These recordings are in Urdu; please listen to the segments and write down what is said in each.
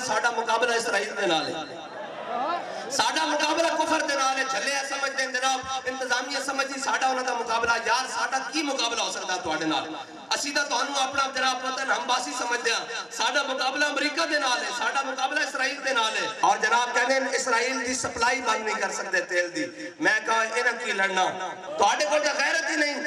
ساڈا مقابلہ اسرائیل دے نال ہے، ساڈا مقابلہ کفر دے نال ہے. جھلے سمجھ دیں جناب انتظامیہ سمجھی ساڈا انہاں دا مقابلہ. یار ساڈا کی مقابلہ ہو سکتا تواڈے نال؟ اسی دا تانوں اپنا جناب وطن ہمباسی سمجھدے ہاں. ساڈا مقابلہ امریکہ دے نال ہے، ساڈا مقابلہ اسرائیل دے نال ہے. اور جناب کہندے ہیں اسرائیل دی سپلائی بند نہیں کر سکتے تیل دی. میں کہا انہاں کی لڑنا، تواڈے کول تے غیرت ہی نہیں.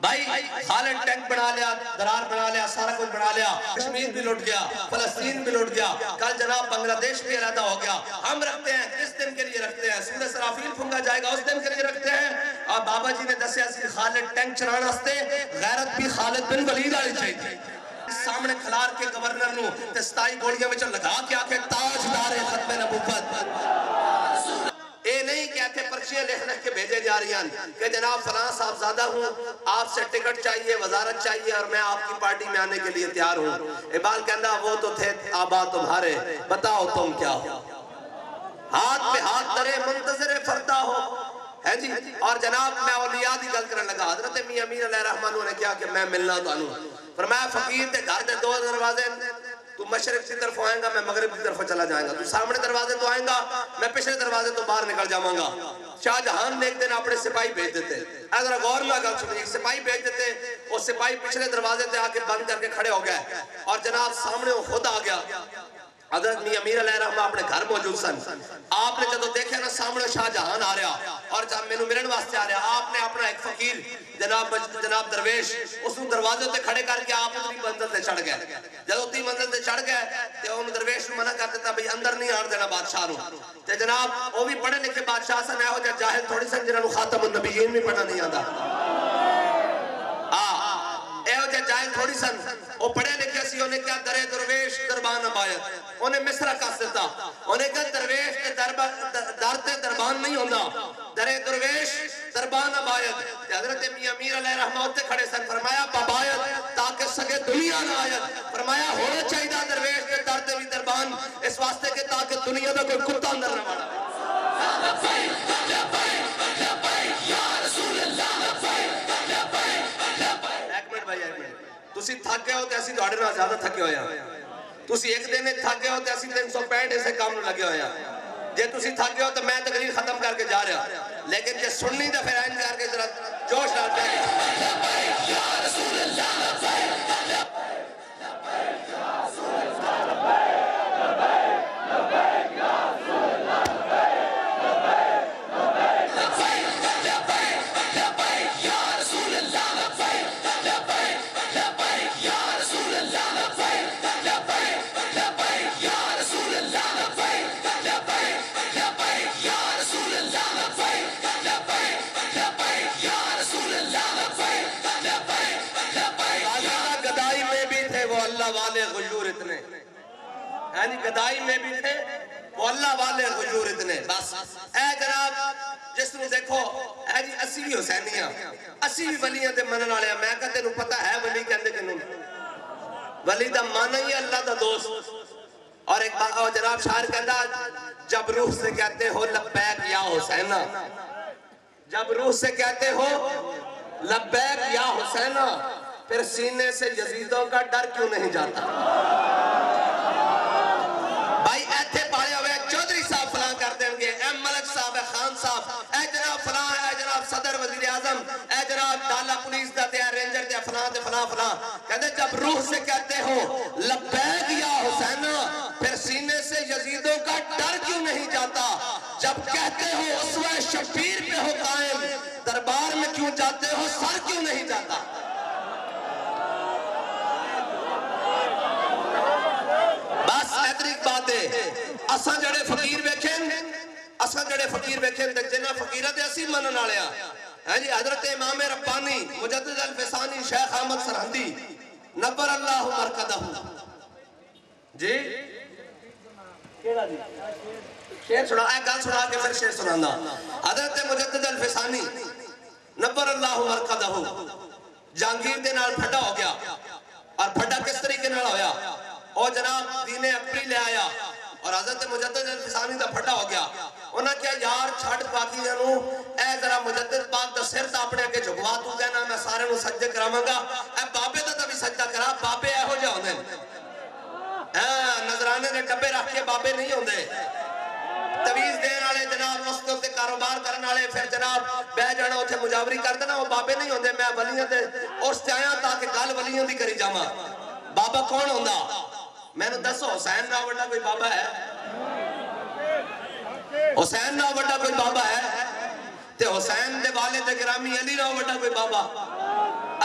بھائی خالد ٹینک بنا لیا، درار بنا لیا، سارا کچھ بنا لیا. کشمیر بھی لٹ گیا، فلسطین بھی لٹ گیا، کل جناب بنگلہ دیش بھی علیحدہ ہو گیا. ہم رکھتے ہیں کس دن کے لیے رکھتے ہیں؟ سورہ اسرافیل پھونکا جائے گا اس دن کے لیے رکھتے ہیں. اور بابا جی نے دسیا سی خالد ٹینک چلانا ہستے غیرت بھی خالد بن ولید آلی چاہیے. سامنے کھلار کے گورنر نو تے 27 گوڑیاں میں لگا کے آکے تاجدار ختم نبوت. اے نہیں کہتے پرچیاں لکھ کے بھیجے جا رہی ہیں کہ جناب فلاں صاحب زیادہ ہوں، آپ سے ٹکٹ چاہیے، وزارت چاہیے اور میں آپ کی پارٹی میں آنے کے لیے تیار ہوں. اقبال کہندہ وہ تو تھے آبا تمہارے، بتاؤ تم کیا ہو. ہاتھ پہ ہاتھ درے منتظر فردا ہو ہے جی. اور جناب میں اولیاء دی گل کرنے لگا. حضرت میاں امین علیہ الرحمن نے کیا کہ میں ملنا تانوں. فرمایا فقیر تے گھر دے 2 دروازے، تو مشرق کی طرف آئیں گا میں مغرب کی طرف چلا جائیں گا. تو سامنے دروازے تو آئیں گا میں پچھلے دروازے تو باہر نکل جاؤں گا. شاہ جہان نے ایک دن اپنے سپاہی بھیج دیتے، اگر غور میں گل سنیں، ایک سپاہی بھیج دیتے، وہ سپاہی پچھلے دروازے تے آ کے بند کر کے کھڑے ہو گئے اور جناب سامنے وہ خود آ گیا. حضرت میاں امیر علیہ الرحمہ اپنے گھر موجود سن. آپ نے جب دیکھا نا سامنے شاہ جہان آ رہا اور جب میں ملن واسطے آ رہا، آپ نے اپنا ایک فقیر جناب درویش اس نے دروازے تے کھڑے کر کے آپ اتنی منزل تے چڑھ گئے. جب اتنی منزل تے چڑھ گئے تو ان درویش نے منع کر دیتا بھئی اندر نہیں آن دینا بادشاہ نو. تے جناب وہ بھی پڑھے لکھے بادشاہ سن، ایہو جا جاہل تھوڑی سن جنہاں نو خاتم النبیین بھی پڑھنا نہیں آندا. ایہو جا جاہل تھوڑی سن، وہ پڑھے لکھے سی. انہیں کیا درے درویش دربان آبایت، انہیں مصرہ کس دیتا. انہیں کہا درویش کے درتے دربان نہیں ہوندہ، درے درویش دربان آبایت. حضرت میاں امیر علیہ الرحمہ ہوتے کھڑے سن. فرمایا بابایت تاکہ سگے دنیا نہ آیت. فرمایا ہونا چاہیدہ درویش کے درتے بھی دربان اس واسطے کے تاکہ دنیا دا کوئی کتا اندر نہ بڑھا. تسی تھک گئے ہوتے ایسی دوڑے نہ زیادہ تھکے ہویا. تسی ایک دن تھک گئے ہوتے ایسی 365 ایسے کام نہ لگے ہویا. جے تسی تھک گئے ہو تو میں تقریر ختم کر کے جا رہا، لیکن جے سننی دا پھر آئین کر کے ذرا جوش ڈال پہ لبیک یا رسول اللہ لبیک لبیک یا رسول اللہ لبیک لبیک یا رسول اللہ لبیک لبیک لبیک یا رسول اللہ لبیک لبیک لبیک یا رسول اللہ لبیک لبیک لبیک یا رسول اللہ لبیک لبیک لبیک یا رسول اللہ لبیک لبیک لبیک یا رسول اللہ لبیک لبیک لبیک. گدائی میں بھی تھے وہ اللہ والے غیور اتنے، یعنی گدائی میں بھی تھے وہ اللہ والے غیور اتنے. بس اے جناب جس نے دیکھو اے جی 80 حسینیاں 80 ولیاں دے منن والے. میں کہتے نو پتہ ہے ولی کہندے کنوں؟ ولی دا مانا ہی اللہ دا دوست. اور ایک جناب شاعر کہتا جب روح سے کہتے ہو لبیک یا حسینہ، جب روح سے کہتے ہو لبیک یا حسینہ، پھر سینے سے یزیدوں کا ڈر کیوں نہیں جاتا؟ بھائی ایتھے پاڑے ہوئے چودھری صاحب فلاں کر دیں گے، اے ملک صاحب، اے خان صاحب، اے جناب فلاں، اے جناب صدر وزیر اعظم، اے جناب ڈالا پولیس دا دیا رینجر دیا فلاں دے فلاں فلاں. کہتے جب روح سے کہتے ہو لبیک یا حسینہ، پھر سینے سے یزیدوں کا ڈر کیوں نہیں جاتا؟ جب کہتے ہو اسوہ شبیر پہ ہو قائم، دربار میں کیوں جاتے ہو سر کیوں نہیں جاتا؟ بس ادھر بات ہے. اساں جڑے فقیر بیکھیں جنہ فقیرہ دے اسی منن آلیا ہے جی. حضرت امام ربانی مجدد الفسانی شیخ احمد سرحندی نبر اللہ مرکدہ جی شیر سنا اے گل سنا کے پھر شیر سنانا. حضرت مجدد الفسانی نبر اللہ مرکدہ جہانگیر دے نال پھڈا ہو گیا. اور پھڈا کس طریقے نال ہویا؟ اور جناب دین اپری لے آیا اور حضرت مجدد الفسانی دا پھڈا ہو گیا. انہاں کیا یار چھڑ پاکی جانو اے ذرا مجدد پاک دا سر تا اپنے کے جھکوا تو کہنا میں سارے نو سجدے کراواں گا. اے بابے دا بھی سجدہ کرا، بابے اے ہو جا ہوندے نظر کرانے دے ڈبے رکھ کے بابے نہیں ہوندے تویز دین والے جناب اس کے کاروبار کرنے والے پھر جناب بہ جانا اتنے مجاوری کر دینا وہ بابے نہیں ہوندے میں ولیاں دے اس تے آیا تاکہ گل ولیاں دی کری جاواں بابا کون ہوندا میں نے دسو حسین نہ وڈا کوئی بابا ہے حسین نہ وڈا کوئی بابا ہے تے حسین دے والد گرامی علی نہ وڈا کوئی بابا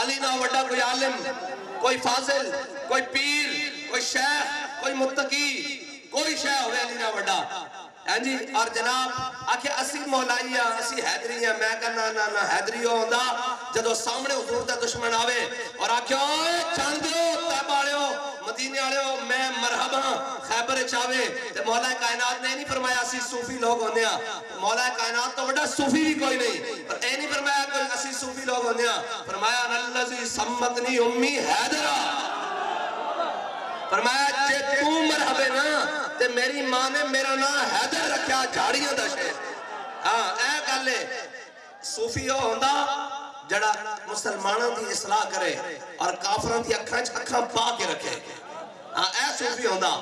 علی نہ وڈا کوئی عالم کوئی فاضل کوئی پیر کوئی شیخ کوئی متقی کوئی شیخ ہوئے علی نہ وڈا جی اور جناب آکھے اسی مولائیاں اسی حیدری ہیں میں کہنا نہ حیدری ہوندہ جدو سامنے حضور دا دشمن آوے اور آکھے اوے چاندیو تیب آڑیو مدینے آڑیو میں مرحبا خیبر چاوے تے مولا کائنات نے نہیں فرمایا اسی صوفی لوگ ہوندے ہیں مولا کائنات تو بڑا صوفی بھی کوئی نہیں پر اے نہیں فرمایا کوئی اسی صوفی لوگ ہوندے ہیں فرمایا نلذی سمتنی امی حیدرہ فرمایا جے تو مرحبے نا تے میری ماں نے میرا نام حیدر رکھیا جھاڑیاں دا شہر ہاں اے گالے صوفیہ ہوندہ جڑا مسلمانوں دی اصلاح کرے اور کافروں دی اکھاں پا کے رکھے ہاں اے صوفی ہوندہ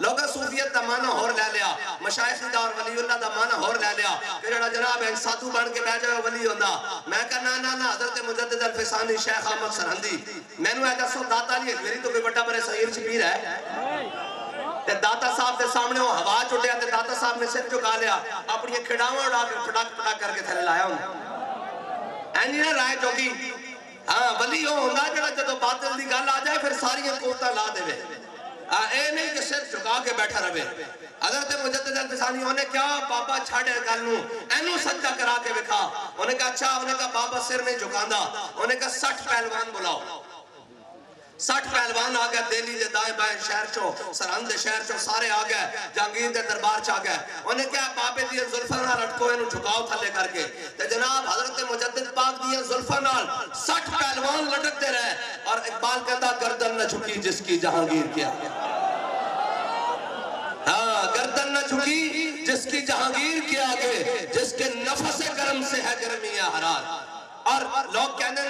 لوگا صوفیت دا معنی ہور لے لیا مشایخی دا اور ولی اللہ دا معنی ہور لے لیا کہ جڑا جناب ہیں ساتھو بن کے بہ جائے ولی ہوندہ میں کہا نا حضرت مجدد الفسانی شیخ احمد سرہندی میں نے ایسا سو داتا لیے میری تو کوئی بڑا برے صغیر چپیر ہے تے داتا صاحب دے سامنے وہ ہوا چٹیا تے داتا صاحب نے سر چکا لیا اپنی کھڑاواں اڑا کے پٹاک کر کے تھلے لایا ہوں اینی نہ رائے چوکی ہاں ولی ہو ہوندا جڑا جدو باطل دی گل آ جائے پھر ساری قوتاں لا دے اے نہیں کہ سر چکا کے بیٹھا رہے حضرت مجدد الفسانی انہیں کیا بابا چھاڑے گل نو اینو سجدہ کرا کے وکھا انہیں کہا اچھا انہیں کہا بابا سر نہیں جھکاندا انہیں کہا 60 پہلوان بلاؤ 60 پہلوان آ گئے دہلی دے دائیں بائیں شہر چو سرہند دے شہر چو سارے آ گئے جہانگیر دے دربار چا گئے انہیں کہا بابے دیئے زلفہ نہ رٹکو انہوں جھکاؤ تھلے کر کے تے جناب حضرت مجدد پاک دیئے زلفہ نال 60 پہلوان لٹکتے رہے اور اقبال کہتا گردن نہ جھکی جس کی جہانگیر کیا ہاں گردن نہ جھکی جس کی جہانگیر کے آگے جس کے نفس گرم سے ہے گرمیاں حرار اور لوگ کہنے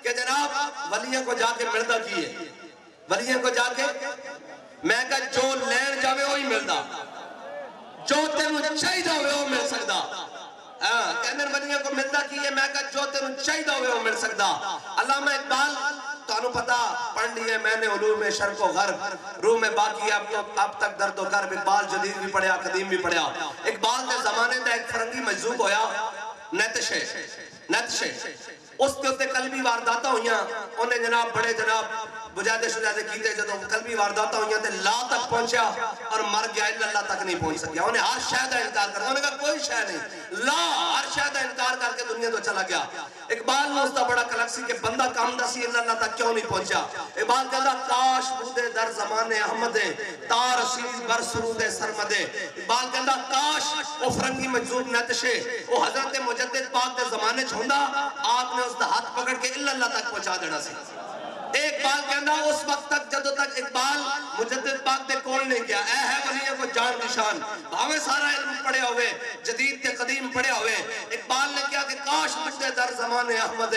کہ جناب ولیوں کو جا کے ملدہ کیے ولیوں کو جا کے میں کہا جو لین جاوے وہی ملدہ جو تینوں چاہیدہ ہوئے وہ مل سکتا کہنے ولیوں کو ملدہ کیے میں کہا جو تینوں چاہیدہ ہوئے وہ مل سکتا علامہ اقبال تو انہوں پتا پڑھ لیے میں نے علوم شرق و غرب روح میں باقی اب تک درد و کرب اقبال جدید بھی پڑھیا قدیم بھی پڑھیا اقبال دے زمانے دے ایک فرنگی مجذوب ہویا نتشے اس کے ہوتے قلبی وارداتا ہوئیاں انہیں جناب بڑے جناب بجادے شجادے کیتے جدو قلبی وارداتا ہوئیاں تے لا تک پہنچیا اور مر گیا اللہ تک نہیں پہنچ سکیا انہیں ہر شہدہ انکار کر انہیں کہا کوئی شہد نہیں لا ہر شہدہ انکار کر کے دنیا تو چلا گیا اقبال نے اس کا بڑا کلکسی کہ بندہ کام دا سی اللہ تک کیوں نہیں پہنچا اقبال کہتا کاش بودے در زمان احمد تار رسیز بر سرود سرمد اقبال کہتا کاش وہ فرنگی مجذوب نتشے وہ حضرت مجدد پاک دے زمانے چھوندہ آپ نے اس دا ہاتھ پکڑ کے اللہ تک پہنچا دینا سی اقبال کہنا اس وقت تک جدو تک اقبال مجدد پاک دے کول نہیں گیا اے ہے ولیہ کو جان نشان بھاوے سارا علم پڑھے ہوئے جدید تے قدیم پڑھے ہوئے اقبال نے کیا کہ کاش مجھے در زمان احمد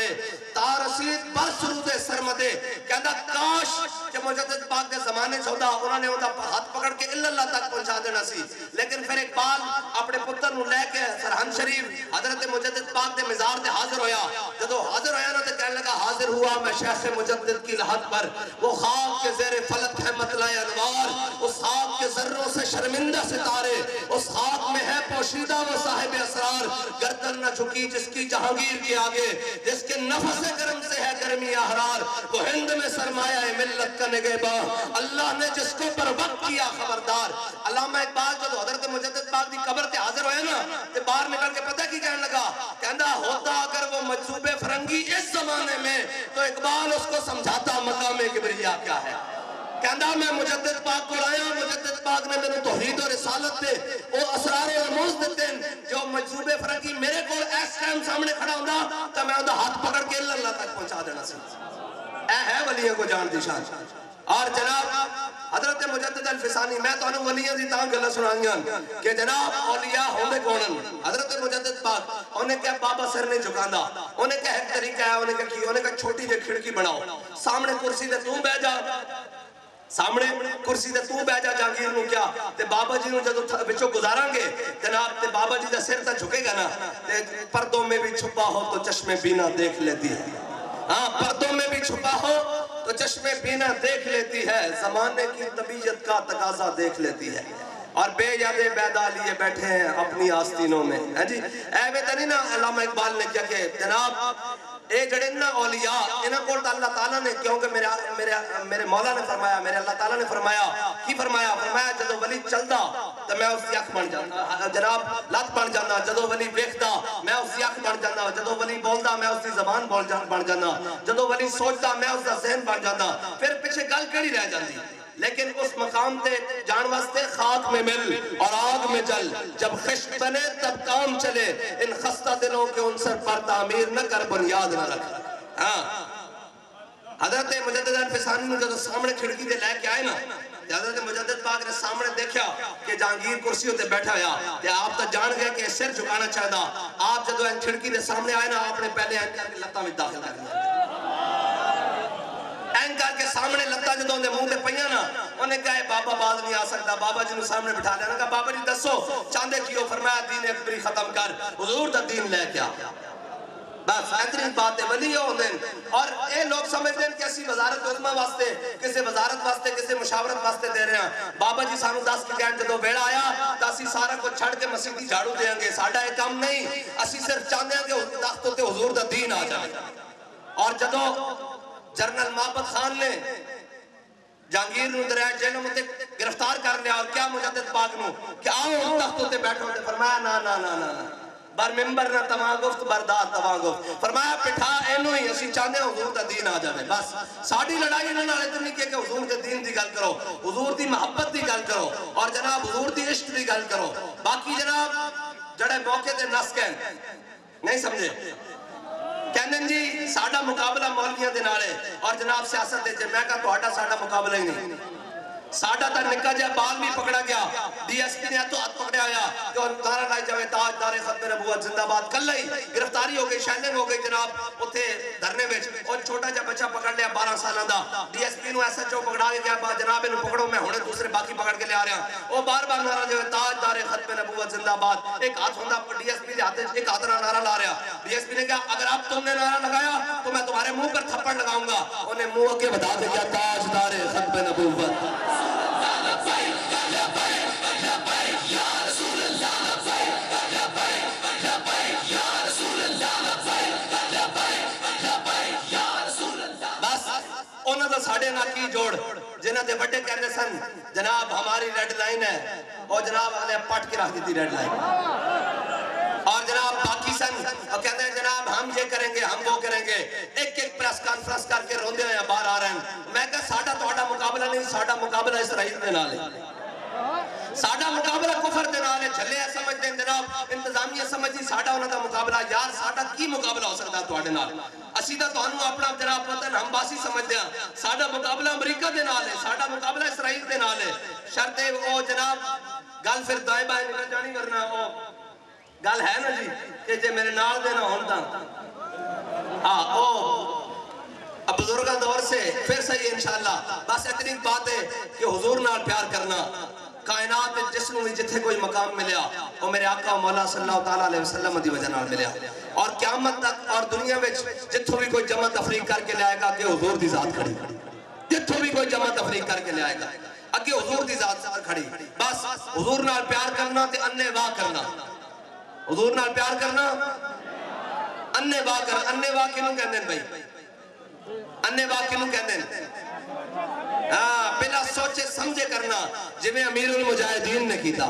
تارسید بر سرود سرمد کہنا کاش کہ مجدد پاک دے زمانے چھوڑا انہوں نے انہوں ہاتھ پکڑ کے اللہ تک پہنچا دینا سی لیکن پھر اقبال اپنے پتر نو لے کے سرہند شریف حضرت مجدد پاک دے مزار دے حاضر ہویا جدو حاضر ہویا نا تو کہنے لگا حاضر ہوا میں شیخ مجدد کی لحد پر وہ خاک کے زیر فلک ہے مطلع انوار اس خاک کے ذروں سے شرمندہ ستارے اس خاک میں ہے پوشیدہ وہ صاحب اسرار گردن نہ جھکی جس کی جہانگیر کے آگے جس کے نفس گرم سے ہے گرمی احرار وہ ہند میں سرمایہ ملت کا نگہباں اللہ نے جس کو پر وقت کیا خبردار علامہ اقبال جو حضرت مجدد پاک دی قبر تے حاضر ہوئے نا تے باہر نکل کے پتہ کی کہنے لگا کہندہ ہوتا اگر وہ مجذوب فرنگی اس زمانے میں تو اقبال اس کو سمجھاتا مقام کبریا کیا ہے کہندہ میں مجدد پاک کو آیا مجدد پاک نے میرے توحید و رسالت دے وہ اسرار و رموز دیتے ہیں جو مجذوب فرنگی میرے کو ایس ٹائم سامنے کھڑا ہوندہ تو میں اندھا ہاتھ پکڑ کے اللہ تک پہنچا دینا سی اے ہے ولیوں کو جان دی شان اور جناب حضرت مجدد الفسانی میں تو انہوں ولیوں دی تاں گلہ سنائیاں کہ جناب اولیاء ہوندے کونن حضرت مجدد پاک انہیں کہا بابا سر نہیں جھکاندہ انہیں کہا ایک طریقہ ہے انہیں کہا چھوٹی جے کھڑکی بناؤ سامنے کرسی دے تو بہ جا سامنے کرسی تے تو بہ جا جہانگیر نو کیا تے بابا جی نو جدو بچوں گزاریں گے جناب تے بابا جی دا سر تا جھکے گا نا تے پردوں میں بھی چھپا ہو تو چشم بینا دیکھ لیتی ہے. ہاں پردوں میں بھی چھپا ہو تو چشم بینا دیکھ لیتی ہے. زمانے کی طبیعت کا تقاضا دیکھ لیتی ہے. اور بے یادے بیدا لیے بیٹھے ہیں اپنی آستینوں میں. جی اے میں تنی نا علامہ اقبال نے کیا کہ جناب اے جڑے نا اولیاء انہاں کو اللہ تعالیٰ نے کیونکہ میرے مولا نے فرمایا میرے اللہ تعالیٰ نے فرمایا کی فرمایا جدو ولی چلدا تو میں اس کی اکھ بن جانا جناب لت بن جانا. جدو ولی ویکھدا میں اس کی اکھ بن جانا. جدو ولی بولدا میں اس کی زبان بن جانا. جدو ولی سوچدا میں اس کا ذہن بن جانا. پھر پیچھے گل کیڑی رہ جاندی. لیکن اس مقام تے جان واسطے خاک میں مل اور آگ میں جل. جب خشک بنے تب کام چلے. ان خستہ دلوں کے عنصر پر تعمیر نہ کر بنیاد نہ رکھ. ہاں حضرت مجدد الفسانی نے جب سامنے کھڑکی دے لے کے آئے نا حضرت مجدد پاک نے سامنے دیکھا کہ جہانگیر کرسی ہوتے بیٹھا ہوا کہ آپ تو جان گئے کہ سر جھکانا چاہتا. آپ جدو کھڑکی دے سامنے آئے نا آپ نے پہلے اینکر کے لتہ میں داخل کر دیا. اینکر کے سامنے لتہ جدوں دے منہ دے پہیاں نا انہیں کہا بابا باز نہیں آ سکتا. بابا جی نے سامنے بٹھا لیا. انہوں نے کہا بابا جی دسو چاندے کیوں. فرمایا دین اکبری ختم کر حضور دا دین لے کیا. بس اتنی باتیں ولی ہوندے. اور اے لوگ سمجھتے ہیں کہ اسی وزارت عظمہ واسطے کسے وزارت واسطے کسے مشاورت واسطے دے رہے ہیں. بابا جی سانو دس کے کہنے جدو بیڑا آیا تو اسی سارا کو چھڑ کے مسیح دی جھاڑو دیں گے. ساڑھا ایک کام نہیں. اسی صرف چاہتے ہیں کہ تختوں تے حضور دا دین آ جائے. اور جدو جنرل محبت خان نے جہانگیر نو درائے جیلوں میں گرفتار کر لیا اور کیا مجدد پاک نو کہ آؤ تختوں تے بیٹھو تے فرمایا نا نا نا نا بر ممبر نہ تمام گفت بردار تمام گفت. فرمایا پٹھا اینو ہی اسی چاہتے ہیں حضور دا دین آ جائے. بس ساڑھی لڑائی انہوں نے اتنی کہ حضور دے دین دی گل کرو حضور دی محبت دی گل کرو اور جناب حضور دی عشق دی گل کرو. باقی جناب جڑے موقع دے نس کہیں نہیں سمجھے کہنے جی ساڑھا مقابلہ مولیاں دے نالے اور جناب سیاست دے میں کہا تو آٹا ساڑھا مقابلہ ہی نہیں. ساڑھا تا نکا جائے بال بھی پکڑا گیا. ڈی ایس پی نے تو ہاتھ پکڑے آیا کہ وہ نعرہ لائی جاوے تاج دار ختم نبوت زندہ باد. کل ہی گرفتاری ہو گئی شیلنگ ہو گئی جناب اتھے دھرنے وچ. اور چھوٹا جا بچہ پکڑ لیا 12 سالہ دا. ڈی ایس پی نو ایسا چو پکڑا کے گیا جناب انہوں پکڑو میں ہونے دوسرے باقی پکڑ کے لے آ رہے ہیں. وہ بار بار نعرہ جاوے تاج دار ختم نبوت زندہ باد. ایک ہاتھ ہوندہ ڈی ایس پی دے ہاتھ ایک ہاتھ نعرہ لا رہا. ڈی ایس پی نے کہا اگر آپ تم نے نعرہ لگایا تو میں تمہارے منہ پر تھپڑ لگاؤں گا. انہیں منہ کے بتا دے کیا تاج دار ختم نبوت. انہوں نے ساڑھے نہ کی جوڑ جنہوں نے بڑے کہنے سن جناب ہماری ریڈ لائن ہے اور جناب اگلے پٹ کے رکھ دیتی ریڈ لائن. اور جناب باقی سن اور کہتے ہیں جناب ہم یہ کریں گے ہم وہ کریں گے. ایک ایک پریس کانفرنس کر کے روندے ہیں باہر آ رہے ہیں. میں کہا ساڑھا تو آٹا مقابلہ نہیں ساڑھا مقابلہ اسرائیل دے نالے. ساڑھا مقابلہ کفر دے نالے جھلے ہیں سمجھ دیں جناب انتظامیہ سمجھ دی ساڑھا انہوں دا مقابلہ. یار ساڑھا کی مقابلہ ہو سکتا تو آٹے نال. اسیدہ تو ہنو اپنا جناب وطن ہم باسی سمجھ دیا. ساڑھا مقابلہ امریکہ دے نالے ساڑھا مقابلہ اسرائیل دے نالے. شرط او جناب گل پھر دائیں بائیں نکل جانی کرنا. او گل ہے نا جی کہ جے میرے نال دینا ہوندہ ہاں او بزرگاں دور سے پھر صحیح انشاءاللہ. بس اتنی بات ہے کہ حضور نال پیار کرنا. کائنات جس نو جتھے کوئی مقام ملیا وہ میرے آقا و مولا صلی اللہ علیہ وسلم دی وجہ نال ملیا. اور قیامت تک اور دنیا میں جتھوں بھی کوئی جمع تفریق کر کے لے آئے گا کہ حضور دی ذات کھڑی. جتھوں بھی کوئی جمع تفریق کر کے لے آئے گا اگے حضور دی ذات کھڑی. بس حضور نال پیار کرنا تے انے واہ کرنا. حضور نال پیار کرنا انے واہ کرنا. انے واہ کنوں کہندے ہیں بھائی انے واہ کنوں کہندے ہیں. ہاں بلا سوچے سمجھے کرنا جویں امیر المجاہدین نے کیتا.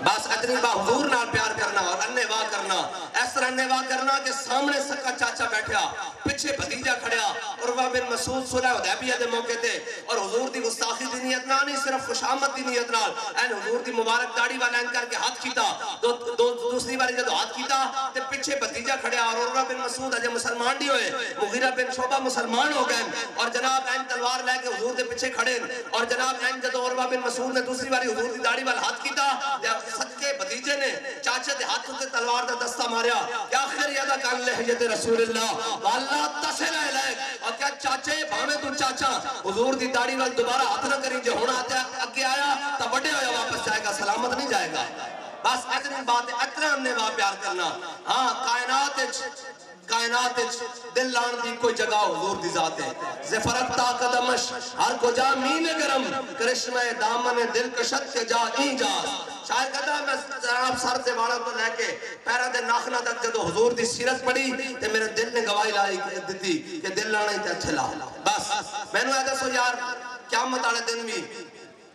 بس اتنی با حضور نال پیار کرنا اور انے واہ کرنا. ایسا طرح نوا کرنا کہ سامنے سکا چاچا بیٹھیا پیچھے بھتیجا کھڑیا عروہ بن مسعود صلح حدیبیہ دے موقع تے اور حضور دی گستاخی دی نیت نہ نہیں صرف خوشامد دی نیت نال این حضور دی مبارک داڑھی والا این کر کے ہاتھ کیتا دوسری باری جدو ہاتھ کیتا تے پیچھے بھتیجا کھڑیا اور عروہ بن مسعود اجے مسلمان دی ہوئے مغیرہ بن شعبہ مسلمان ہو گئے اور جناب این تلوار لے کے حضور دے پیچھے کھڑے اور جناب این جدو عروہ بن مسعود نے دوسری باری حضور دی داڑھی والا ہاتھ کیتا صدقے بھتیجے نے چاچے دے ہاتھ تے تلوار دا دستہ ماریا یا آخر یادہ کان لحیت رسول اللہ واللہ تصل الیک اور کیا چاچے بھامے تو چاچا حضور دی داڑھی وال دوبارہ ہاتھ نہ کریں جو ہونا آتے اگے آیا تا بڑے ہویا واپس جائے گا سلامت نہیں جائے گا بس اتنی بات ہے اتنا ہم نے وہاں پیار کرنا ہاں کائنات دل لان دی کوئی جگہ حضور دی ذات ہے زفرکتا قدمش ہر کو جا مین گرم کرشمہ دامن دل کشت کے جا ایجاز شاید کہتا ہے میں جناب سر سے والا تو لے کے پیرہ دے ناخنہ تک جدو حضور دی سیرت پڑی تے میرے دل نے گواہی لائی دیتی کہ دل لانا ہی تے اچھے لا بس میں نے ایسا سو یار قیامت آلے دن بھی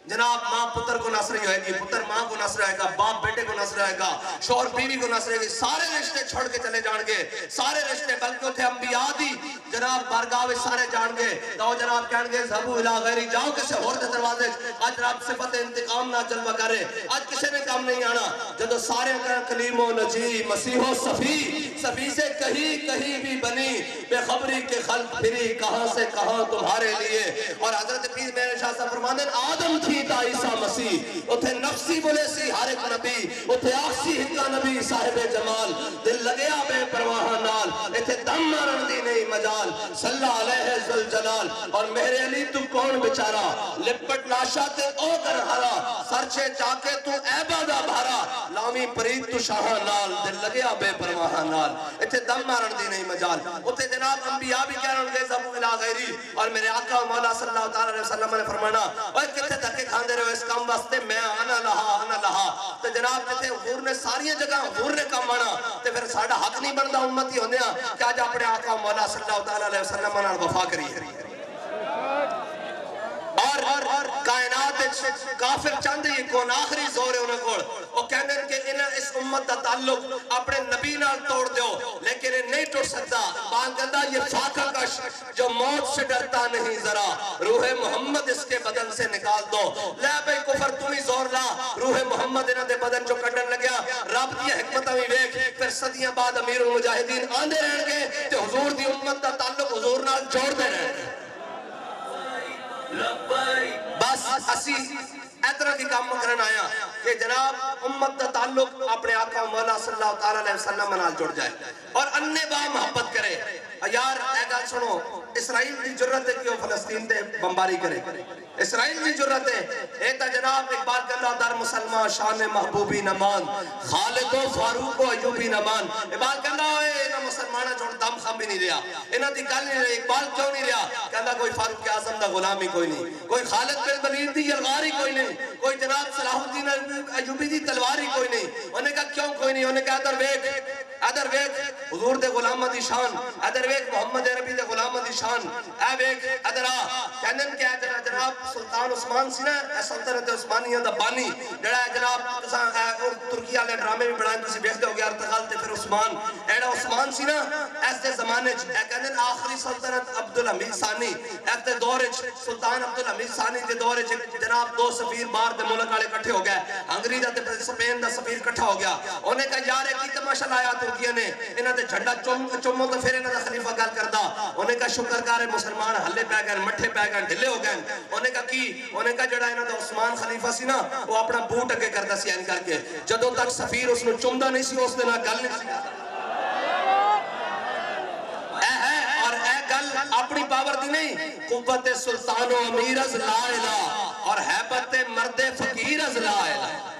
جناب ماں پتر کو نصر ہوئے گی پتر ماں کو نصر ہوئے گا باپ بیٹے کو نصر ہوئے گا شوہر بیوی کو نصر ہوئے گی سارے رشتے چھوڑ کے چلے جان گے سارے رشتے بلکہ تھے انبیاء دی جناب بارگاہ میں سارے جان گے تو جناب کہن گے ذہبو الہ غیری جاؤ کسے اور دے دروازے آج رب صفت انتقام نہ جلوہ کرے آج کسے نے کام نہیں آنا جدو سارے کلیم و نجی مسیح و صفی سے کہیں بھی بنی بے خبری کے خلق پھری کہاں سے کہاں تمہارے لیے اور حضرت پیر میرے شاہ صاحب فرمانے آدم تھی تا عیسیٰ مسیح اتھے نفسی بولے سی ہر ایک نبی اتھے آخسی ہکا نبی صاحب جمال دل لگیا بے پرواہ نال اتھے دم مارن دی نہیں مجال صلی اللہ علیہ ذوالجلال اور میرے علی تو کون بچارا لپٹ لاشا تے او کر ہرا سرچے چاکے تو عبادہ بھارا لامی پرید تو شاہ نال دل لگیا بے پرواہ نال اتھے دم مارن دی نہیں مجال اتھے جناب انبیاء بھی کہہ رہے ذہبو الہ غیری اور میرے آقا مولا صلی اللہ علیہ وسلم نے فرمانا اور کتے دھکے کھاندے رہے اس کام واسطے میں آنا لہا تو جناب جتے حضور نے ساری جگہ حضور نے کام آنا تو پھر ساڑھا حق نہیں بندہ امتی ہونے کہ آج اپنے آقا مولا صلی اللہ علیہ وسلم نے وفا کری ہے اور کائنات کافر چاندے یہ کون آخری زور ہے انہیں کوڑ وہ کہنے کہ انہیں اس امت دا تعلق اپنے نبی نال توڑ دیو لیکن انہیں نہیں توڑ سکتا بان کہتا یہ فاقہ کش جو موت سے ڈرتا نہیں ذرا روح محمد اس کے بدن سے نکال دو لے بھئی کفر تمہیں زور لا روح محمد انہیں دے بدن جو کٹن لگیا رب دی حکمت ہمیں ویک پھر صدیاں بعد امیر المجاہدین آندے رہن گے تو حضور دی امت دا تعلق حضور نال جوڑ دے رہن گے بس اسی ایترہ کی کام مکرن آیا کہ جناب امت دا تعلق اپنے آقا مولا صلی اللہ علیہ وسلم منال جڑ جائے اور اننے با محبت کرے یار اے گال سنو اسرائیل کی جرت ہے کہ وہ فلسطین تے بمباری کرے اسرائیل کی جرت ہے اے تا جناب اقبال کردہ در مسلمان شان محبوبی نمان خالد و فاروق و ایوبی نمان اقبال کردہ انہا مسلمانہ چھوڑ دم خم بھی نہیں رہا انہا دی گل نہیں رہا اقبال کیوں نہیں رہا کہندہ کوئی فاروق اعظم دا غلامی کوئی نہیں کوئی خالد بن ولید دی یلغاری کوئی نہیں کوئی جناب صلاح الدین ایوبی دی تلواری کوئی نہیں انہیں کہا کیوں کوئی نہیں انہیں کہا ادر ویک حضور دے غلامہ دی شان ادر ویک محمد عربی دے غلامہ دی شان اے ویک ادر کہندن کہ جناب سلطان عثمان سی نا سلطنت عثمانیہ دا بانی جڑا ہے جناب ترکیہ لے ڈرامے بھی بڑھائیں تسی بیخ دے ہو گیا ارتقال تے پھر عثمان ایڈا عثمان سی نا ایسے زمانے اے کہندن آخری سلطنت عبدالحمید ثانی ایسے دور سلطان عبدالحمید ثانی دے دور جناب دو سفیر بار دے ملک آلے کٹھے ہو گئے ہنگری دا تے سپین دا سفیر کٹھا ہو گیا انہیں کہا یار کی تماشا لایا ترکیہ نے انہاں دے جھنڈا چومو تو پھر انہاں دا خلیفہ گل کردہ انہیں کہا شکرکار مسلمان ہلے پہ گئے مٹھے پہ گئے ڈھلے ہو گئے انہیں کہا کی انہیں کہا جڑا انہاں دا عثمان خلیفہ سی نا وہ اپنا بوٹ اگے کردہ سی این کر کے جدوں تک سفیر اس نے چمدہ نہیں سی اس نے نہ گل نہیں سی اور اے گل اپنی پاور دی نہیں قوت سلطان و امیر از لا الہ اور حیبت مرد فقیر از لا الہ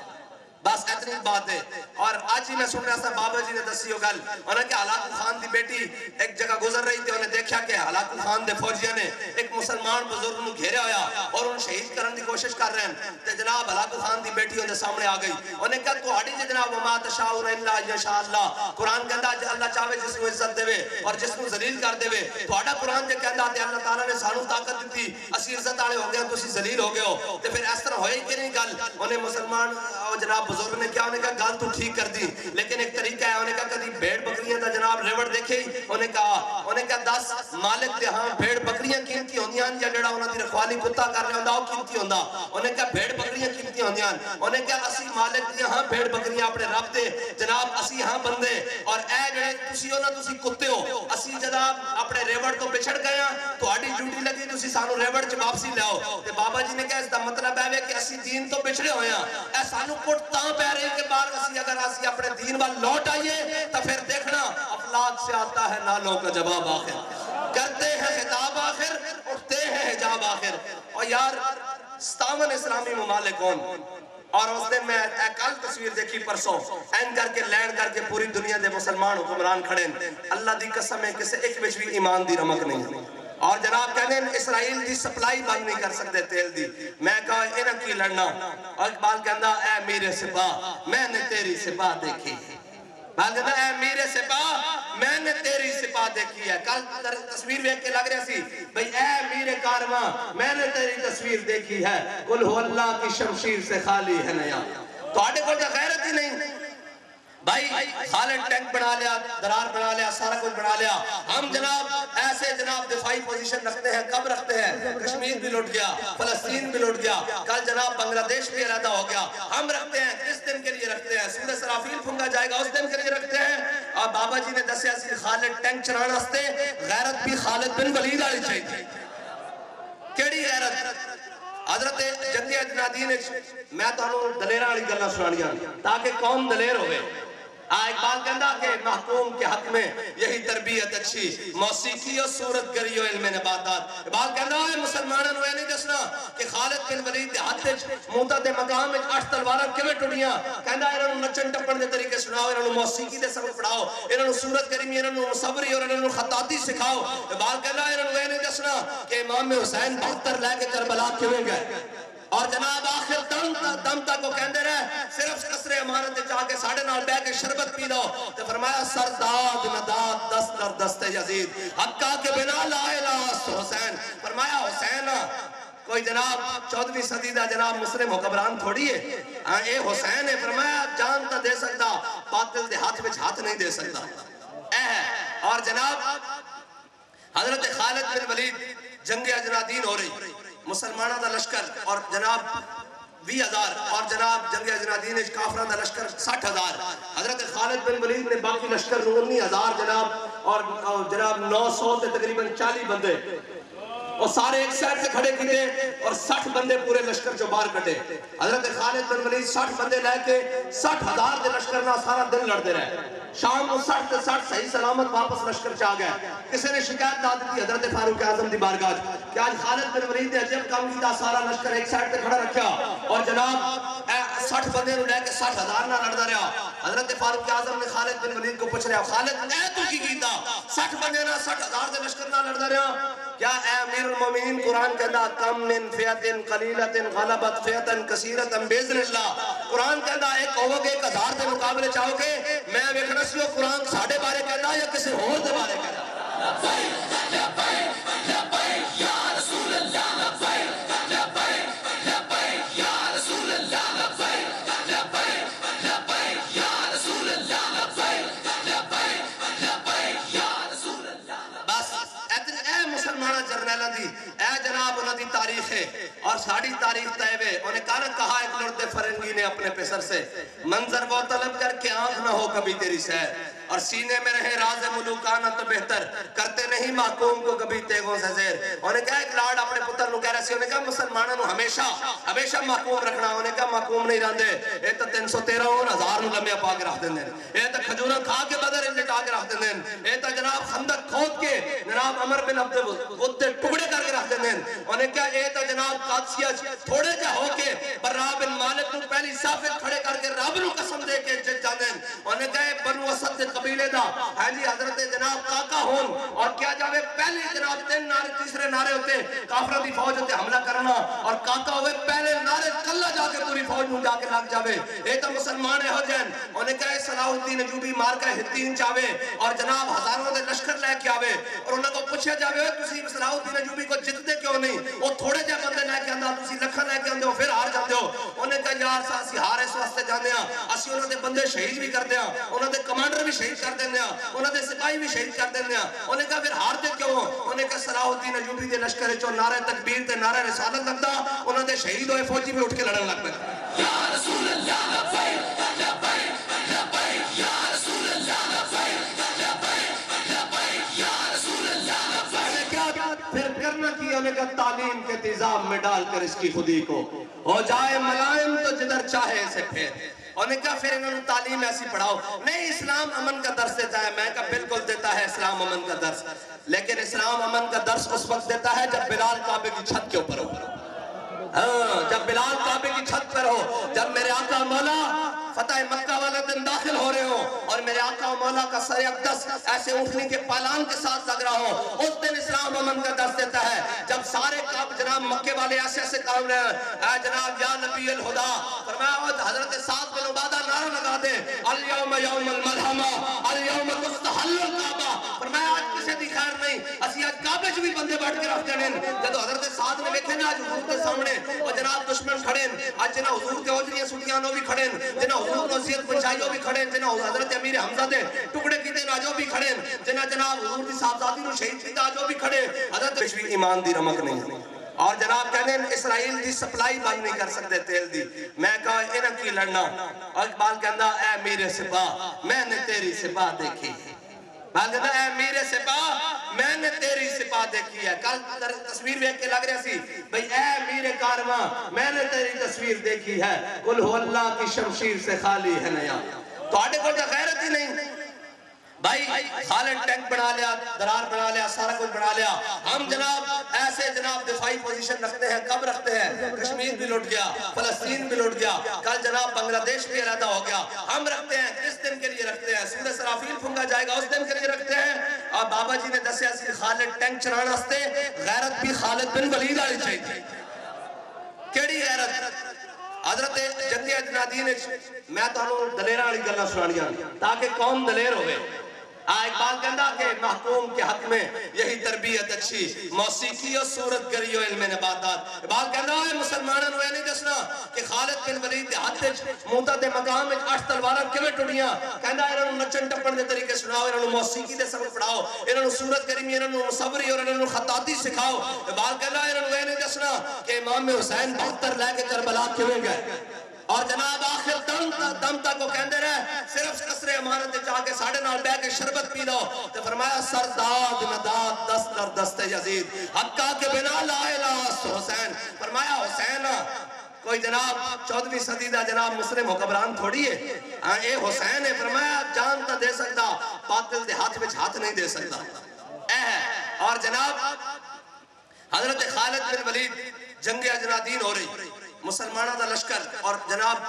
بس اتنی بات ہے اور آج ہی میں سن رہا تھا بابا جی نے دسی ہو گل انہیں کہ ہلاکو خان دی بیٹی ایک جگہ گزر رہی تھی انہیں دیکھا کہ ہلاکو خان دے فوجیہ نے ایک مسلمان بزرگ نو گھیرے ہویا اور ان شہید کرن دی کوشش کر رہے ہیں تے جناب ہلاکو خان دی بیٹی انہیں سامنے آ گئی انہیں کہا تو ہاڑی جی جناب وما تشاؤن الا یشاء اللہ قرآن کہندہ اللہ چاہوے جس کو عزت دے وے اور جس کو ذلیل کر دے وے تو ہاڑا قرآن جے کہندہ تے اللہ تعالیٰ نے سانو طاقت دیتی اسی عزت آلے ہو گیا تو اسی ذلیل ہو گئے ہو تے پھر اس طرح ہوئے کہ نہیں گل انہیں مسلمان جناب بزرگ نے کیا انہیں کہا گال تو ٹھیک کر دی لیکن ایک طریقہ ہے انہیں کہا کدی بھیڑ بکریاں دا جناب ریوڑ دیکھے انہیں کہا 10 مالک دے ہاں بھیڑ بکریاں قیمتی ہوندیاں یا جڑا انہاں دی رکھوالی کتا کر رہا ہوندا او قیمتی ہوندا انہیں کہا بھیڑ بکریاں قیمتی ہوندیاں انہیں کہا اسی مالک دی ہاں بھیڑ بکریاں اپنے رب دے جناب اسی ہاں بندے اور اے جڑے تسی ہونا تسی کتے ہو اسی جناب اپنے ریوڑ تو بچھڑ گئے ہیں تو آڈی ڈیوٹی لگی تسی سانو ریوڑ چ واپسی لاؤ تے بابا جی نے کہا اس دا مطلب ہے کہ اسی دین تو بچھڑے ہوئے ہیں اے سانو کٹ تاں پہ رہے کہ بار اسی اگر اسی اپنے دین وال لوٹ آئیے تو پھر دیکھنا افلاک سے آتا ہے نالوں کا جواب آخر کرتے ہیں خطاب آخر اٹھتے ہیں حجاب آخر اور یار 57 اسلامی ممالکون اور اس دن میں کل تصویر دیکھی پرسوں این کر کے لینڈ کر کے پوری دنیا دے مسلمان حکمران کھڑے اللہ دی قسم ہے کسے ایک وچ بھی ایمان دی رمک نہیں اور جناب کہنے اسرائیل دی سپلائی بند نہیں کر سکتے تیل دی میں کہا انہاں کی لڑنا اور اقبال کہندا اے میرے سپاہ میں نے تیری سپاہ دیکھی بات کہتا اے میرے سپاہ میں نے تیری سپاہ دیکھی ہے کل تصویر دیکھ کے لگ رہا سی بھئی اے میرے کارواں میں نے تیری تصویر دیکھی ہے قل ہو اللہ کی شمشیر سے خالی ہے نیا تو آٹے کو جا غیرت ہی نہیں بھائی خالد ٹینک بنا لیا درار بنا لیا سارا کچھ بنا لیا ہم جناب ایسے جناب دفاعی پوزیشن رکھتے ہیں کب رکھتے ہیں کشمیر بھی لوٹ گیا فلسطین بھی لوٹ گیا کل جناب بنگلہ دیش بھی علیحدہ ہو گیا ہم رکھتے ہیں کس دن کے لیے رکھتے ہیں سورہ سرافیل پھنگا جائے گا اس دن کے لیے رکھتے ہیں اور بابا جی نے دسیا سی خالد ٹینک چلانا ہستے غیرت بھی خالد بن ولید آلی چاہیے کیڑی غیرت حضرت جنگی اجنادین میں تو انہوں دلیرہ والی گلہ سنانیاں تاکہ قوم دلیر ہوئے اقبال کہندا کہ محکوم کے حق میں یہی تربیت اچھی موسیقی و صورت گری و علم نباتات اقبال کہندا ہے مسلمانوں نے نہیں دسنا کہ خالد بن ولید دے ہاتھ موتا دے مقام میں 8 تلواراں کیویں ٹڑیاں کہندا انہاں نوں نچن ٹپن دے طریقے سناؤ انہاں نوں موسیقی دے سبق پڑھاؤ انہاں نوں صورت گری انہاں نوں مصوری اور انہاں نوں خطاطی سکھاؤ اقبال کہندا انہاں نوں نہیں دسنا کہ امام حسین 72 لے کے کربلا کیویں گئے اور جناب آخر دم تک وہ کہندے رہے صرف قصر امارت جا کے ساڑھے نال بے کے شربت پی لو تو فرمایا سرداد نداد دست در دست یزید حقا کے بنا لا الہ حسین فرمایا حسین کوئی جناب 14ویں صدی دا جناب مسلم حکمران تھوڑی ہے اے حسین ہے فرمایا جان تا دے سکتا باطل دے ہاتھ وچ ہاتھ نہیں دے سکتا اے ہے اور جناب حضرت خالد بن ولید جنگ اجنادین ہو رہی مسلمانہ دا لشکر اور جناب 20,000 اور جناب جنگ اجنادین کافران دا لشکر 60,000 حضرت خالد بن ولید نے باقی لشکر 19,000 جناب اور جناب 900 تے تقریباً 40 بندے اور سارے ایک سائٹ سے کھڑے کیتے اور 60 بندے پورے لشکر جو باہر کٹے حضرت خالد بن ولید 60 بندے لے کے 60,000 دے لشکر نہ سارا دن لڑتے رہے شام کو 60 سے 60 صحیح سلامت واپس لشکر چاہ گئے کسی نے شکایت داد دی حضرت فاروق اعظم دی بارگاہ کہ آج خالد بن ولید نے عجب کام کیتا سارا لشکر ایک سائٹ تے کھڑا رکھا اور جناب 60 بندے نو لے کے 60,000 نہ لڑدا رہا حضرت فاروق اعظم نے خالد بن ولید کو پوچھ رہا خالد اے تو کی کیتا 60 بندے نہ 60,000 دے لشکر نہ لڑدا رہا کیا اے امیر المومنین قرآن کہندا کم من فیعتن قلیلتن غلبت فیعتن کثیرتن بیذن اللہ قرآن کہندا ایک ہوگے 1,000 دے مقابلے چاہو گے میں ویکھنا سی قرآن ساڈے بارے کہندا یا کسی اور دے بارے کہندا لبیک لبیک لبیک یا رسول اللہ لبیک لبیک لبیک یا رسول اللہ لبیک لبیک لبیک یا رسول اللہ لبیک لبیک لبیک یا رسول اللہ بس اے مسلمانہ جرنیلہ دی اے جناب انہوں دی تاریخ ہے اور ساڑی تاریخ طیبے انہیں کہا ایک لڑتے فرنگی نے اپنے پیسر سے منظر وہ طلب کر کے آنکھ نہ ہو کبھی تیری سیر اور سینے میں رہے راز ملوکانہ تو بہتر کرتے نہیں محکوم کو کبھی تیغوں سے زیر انہیں کہا ایک لاڑ اپنے پتر نو کہہ رہے سی انہیں کہا مسلمانوں نو ہمیشہ محکوم رکھنا انہیں کہا محکوم نہیں رہن دے اے تا 313,000 نو لمحے پا کے رکھ دیں دیں اے تا کھجورہ کھا کے بدر لٹا کے رکھ دیں دیں اے تا جناب خندق کھود کے جناب عمر بن عبد ود ٹکڑے کر کے رکھ دیں دیں انہیں کہا اے تا جناب قادسیہ تھوڑے جا ہو کے برا بن مالک نو پہلی صافت کھڑے کر کے رب نو قسم دے کے جت جان دیں انہیں کہا بنو اسد قبیلے دا ہاں جی حضرت جناب کاکا ہون اور کیا جاوے پہلے جناب 3 نعرے تیسرے نعرے ہوتے کافروں دی فوج ہوتے حملہ کرنا اور کاکا ہوئے پہلے نعرے کلا جا کے پوری فوج نوں جا کے لگ جاوے اے تو مسلمان ہو جائیں انہیں کہے صلاح الدین ایوبی مار کے ہتین چاوے اور جناب ہزاروں دے لشکر لے کے آوے اور انہاں کو پوچھا جاوے تسی صلاح الدین ایوبی کو جتتے کیوں نہیں وہ تھوڑے جے بندے لے کے آندا تسی لکھاں لے کے آندے ہو پھر ہار جاندے ہو انہیں کہا یار اسی ہار اس واسطے جاندے ہاں اسی انہاں دے بندے شہید بھی کردے ہاں انہاں دے کمانڈر بھی شہید کر دیندے ہاں انہاں دے سپاہی بھی شہید کر دیندے ہاں انہیں کہا پھر ہارتے کیوں انہیں کہا صلاح الدین ایوبی دے لشکر وچوں نعرہ تکبیر تے نعرہ رسالت لگدا انہاں دے شہید ہوئے فوجی بھی اٹھ کے لڑن لگ پے یا رسول اللہ لبیک لبیک لبیک یا رسول اللہ لبیک لبیک لبیک یا رسول اللہ لبیک کیا پھر کرنا کیا انہیں کہا تعلیم کے تیزاب میں ڈال کر اس کی خودی کو ہو جائے ملائم تو جدھر چاہے اسے پھیر انہیں کہا پھر انہوں نے تعلیم ایسی پڑھاؤ نہیں اسلام امن کا درس دیتا ہے میں کہا بالکل دیتا ہے اسلام امن کا درس لیکن اسلام امن کا درس اس وقت دیتا ہے جب بلال کعبے کی چھت کے اوپر ہو جب بلال کعبے کی چھت پر ہو جب میرے آقا مولا فتح مکہ والا دن داخل ہو رہے ہوں اور میرے آقا و مولا کا سر اقدس ایسے اٹھنے کے پالان کے ساتھ لگ رہا ہو اس دن اسلام امن کا درس دیتا ہے جب سارے جناب مکے والے ایسے ایسے کام رہے ہیں اے جناب یا نبی الہدا فرمایا حضرت سعد بن عبادہ نعرہ لگا دے الیوم یوم الملحمہ الیوم تستحل الکعبہ فرمایا آج کسی دی خیر نہیں اسی آج کعبے جو بھی بندے بیٹھ کے رکھ جانے جب حضرت سعد نے دیکھے نا آج حضور کے سامنے اور جناب دشمن کھڑے آج جنہ حضور کے اوجریاں سٹیاں بھی کھڑے جنہ حضور نصیحت پہنچائیوں بھی کھڑے جنہ حضرت امیر حمزہ دے ٹکڑے کیتے آجو بھی کھڑے جنہ جناب حضور کی صاحبزادی نو شہید کیتا آجو بھی کھڑے حضرت بشوی ایمان دی رمک نہیں اور جناب کہنے اسرائیل دی سپلائی بند نہیں کر سکتے تیل دی میں کہا انہاں کی لڑنا اور اقبال کہندا اے میرے سپاہ میں نے تیری سپاہ دیکھی کہندا اے میرے سپاہ میں نے تیری سپاہ دیکھی ہے کل تصویر دیکھ کے لگ رہا سی بھئی اے میرے کارواں میں نے تیری تصویر دیکھی ہے قل ہو اللہ کی شمشیر سے خالی ہے نیا تو آٹے کو جو غیرت ہی نہیں بھائی خالد ٹینک بنا لیا درار بنا لیا سارا کچھ بنا لیا ہم جناب ایسے جناب دفاعی پوزیشن رکھتے ہیں کب رکھتے ہیں کشمیر بھی لوٹ گیا فلسطین بھی لوٹ گیا کل جناب بنگلہ دیش بھی علیحدہ ہو گیا ہم رکھتے ہیں کس دن کے لیے رکھتے ہیں سورہ سرافیل پھنگا جائے گا اس دن کے لیے رکھتے ہیں اور بابا جی نے دسے ایسی خالد ٹینک چلانا ہستے غیرت بھی خالد بن ولید آلی چاہیے کیڑی غیرت حضرت جنگی اجنادین میں تو انہوں دلیرہ والی گلہ سنانیاں تاکہ قوم دلیر ہوئے اقبال کہندا کہ محکوم کے حق میں یہی تربیت اچھی موسیقی و صورت گری و علم نباتات اقبال کہندا ہے مسلمانوں نے نہیں دسنا کہ خالد بن ولید دے ہاتھ وچ موتا دے مقام وچ 8 تلواراں کیویں ٹڑیاں کہندا انہاں نوں نچن ٹپن دے طریقے سناؤ انہاں نوں موسیقی دے سبق پڑھاؤ انہاں نوں صورت گری انہاں نوں صبری اور انہاں نوں خطاطی سکھاؤ اقبال کہندا انہاں نوں نہیں دسنا کہ امام حسین 72 لے کے کربلا کیویں گئے اور جناب آخر دم تک وہ کہندے رہے صرف قصر امانت جا کے ساڑھے نال بے کے شربت پی لو تو فرمایا سرداد نداد دست در دست یزید حقا کے بنا لا الہ حسین فرمایا حسین کوئی جناب 14ویں صدی دا جناب مسلم حکمران تھوڑی ہے اے حسین ہے فرمایا جان تا دے سکتا باطل دے ہاتھ وچ ہاتھ نہیں دے سکتا اے ہے اور جناب حضرت خالد بن ولید جنگ اجنادین ہو رہی مسلمانہ دا لشکر اور جناب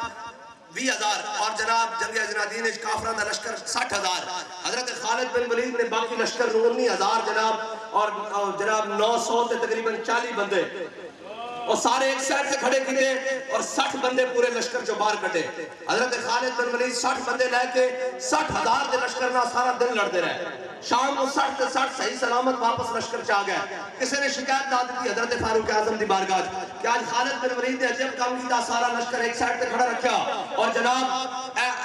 20,000 اور جناب جنگ اجنادین کافرہ دا لشکر 60,000 حضرت خالد بن ولید نے باقی لشکر 19,000 جناب اور جناب 900 تے تقریباً 40 بندے اور سارے ایک سائڈ سے کھڑے کیتے اور 60 بندے پورے لشکر جو باہر کٹے حضرت خالد بن ولید 60 بندے لے کے 60,000 دے لشکر نہ سارا دن لڑتے رہے شام کو 60 سے 60 صحیح سلامت واپس لشکر چاہ گئے کسی نے شکایت داد دی حضرت فاروق اعظم دی بارگاہ کہ آج خالد بن ولید نے عجب کام کیتا سارا لشکر ایک سائڈ تے کھڑا رکھیا اور جناب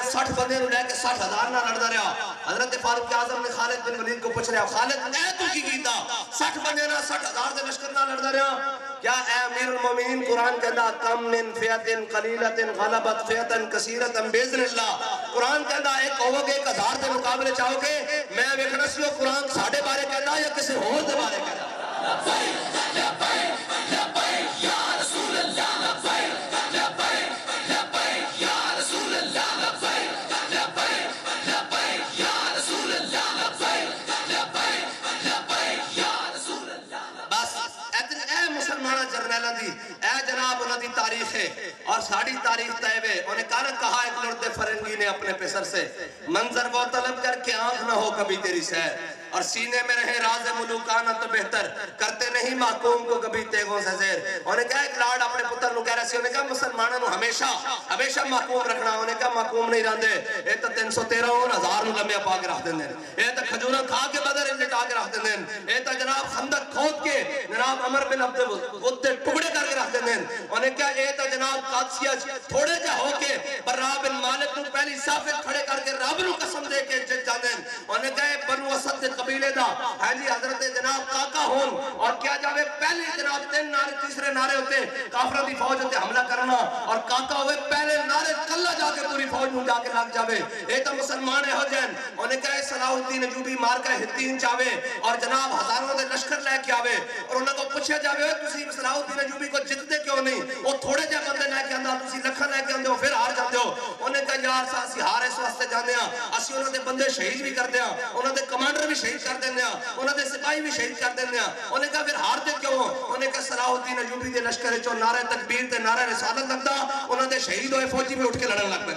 60 بندے نو لے کے 60,000 نہ لڑدا رہا حضرت فاروق اعظم نے خالد بن ولید کو پوچھ رہا خالد اے تو کی کیتا 60 بندے نہ 60,000 دے لشکر نہ لڑدا رہا کیا اے امیر المومنین قرآن کہندا کم من فیت قلیلت غلبت فیتا کثیرتا باذن اللہ قرآن کہندا ایک ہوو گے 1,000 دے مقابلے چاہو گے میں ویکھنا سی قرآن ساڈے بارے کہندا یا کسی اور دے بارے کہندا لبیک لبیک لبیک یا رسول اللہ لبیک لبیک لبیک یا رسول اللہ لبیک لبیک لبیک یا رسول اللہ لبیک لبیک لبیک یا رسول اللہ بس اے مسلمانہ جرنیلہ دی اے جناب انہوں دی تاریخ ہے اور ساڑی تاریخ تیوے انہیں کہا ایک لڑتے فرنگی نے اپنے پیسر سے منظر وہ طلب کر کے نہ ہو کبھی تیری سیر اور سینے میں رہے راز ملوکانہ تو بہتر کرتے نہیں محکوم کو کبھی تیغوں سے زیر. انہیں کہا ایک لاڑ اپنے پتر نو کہہ رہا سی انہیں کہا مسلمانوں نو ہمیشہ محکوم رکھنا. انہیں کہا محکوم نہیں رہندے اے تا 313 ہزار نو لمحے پا کے رکھ دیں اے تا کھجورہ کھا کے بدر لٹا کے رکھ دیں اے تا جناب خندق کھود کے جناب عمر بن عبد الود ٹکڑے کر کے رکھ دیں. انہیں کہا اے تا جناب قادسیہ تھوڑے جا ہو کے برا بن مالک نو پہلی صافت کھڑے کر کے رب نو قسم دے کے جت جاندیں. انہیں کہا بنو اسد قبیلے دا ہاں جی حضرت جناب کاکا ہون اور کیا جاوے پہلے جناب 3 نعرے تیسرے نعرے ہوتے کافروں دی فوج ہوتے حملہ کرنا اور کاکا ہوئے پہلے نعرے کلہ جا کے پوری فوج نو جا کے لگ جاوے. اے تا مسلمان ہے ہو جائیں. انہیں کہا صلاح الدین ایوبی مار کا ہتین چاوے اور جناب ہزاروں دے لشکر لے کے آوے اور انہیں کو پوچھے جاوے تسی صلاح الدین ایوبی کو جتتے کیوں نہیں وہ تھوڑے جا بندے لے کے آندہ تسی لکھا لے کے آندے ہو پھر ہار جاندے ہو. انہیں کہا یار اسی ہار اس واسطے جاندے ہیں اسی انہوں دے بندے شہید بھی کر دیا انہوں دے کمانڈر بھی شہید کر دیں انہوں نے سپاہی بھی شہید کر دیں. انہیں کہا پھر ہارتے کیوں ہو. انہیں کہا صلاح الدین ایوبی دے لشکر چو نعرہ تکبیر تے نعرہ رسالت لگتا انہوں نے شہید ہوئے فوجی بھی اٹھ کے لڑن لگ پہ.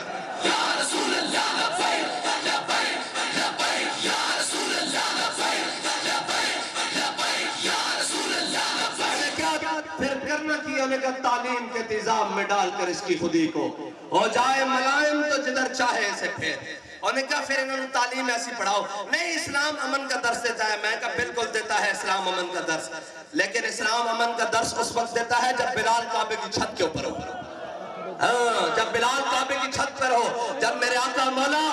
یا رسول اللہ لبیک لبیک لبیک یا رسول اللہ لبیک لبیک لبیک یا رسول اللہ لبیک. کیا پھر کرنا کی انہیں کہا تعلیم کے تیزاب میں ڈال کر اس کی خودی کو ہو جائے ملائم تو جدھر چاہے اسے پھیر. انہیں کہا پھر انہوں نے تعلیم ایسی پڑھاؤ. نہیں اسلام امن کا درس دیتا ہے. میں کہا بالکل دیتا ہے اسلام امن کا درس لیکن اسلام امن کا درس اس وقت دیتا ہے جب بلال کعبے کی چھت کے اوپر ہو. جب بلال کعبے کی چھت پر ہو جب میرے آقا مولا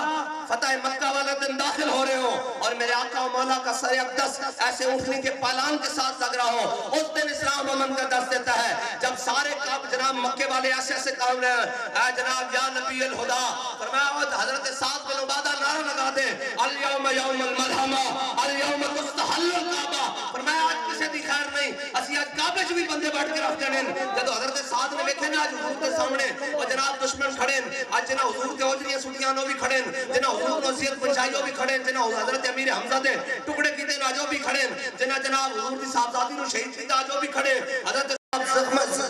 فتح مکہ والا دن داخل ہو رہے ہو اور میرے آقا مولا کا سر اقدس ایسے اونٹنی کے پالان کے ساتھ لگ رہا ہو اس دن اسلام امن کا درس دیتا ہے. جب سارے جناب مکے والے ایسے کام رہے ہیں اے جناب یا نبی الہدا فرمایا حضرت سعد بن عبادہ نعرہ لگا دے الیوم یوم الملحمہ الیوم تستحل الکعبہ. فرمایا آج کسے دی خیر نہیں اسی آج کعبے جو بھی بندے بیٹھ کے رکھ جانے. جب حضرت سعد نے دیکھے نا آج حضور کے سامنے اور جناب دشمن کھڑے آج جنہ حضور کے اوجریاں سٹیاں نو بھی کھڑے جنہ حضور نصیحت پہنچائیوں بھی کھڑے جنہ حضرت امیر حمزہ دے ٹکڑے کیتے آجو بھی کھڑے جنہ جناب حضور دی صاحبزادی نو شہید کیتے آجو بھی کھڑے حضرت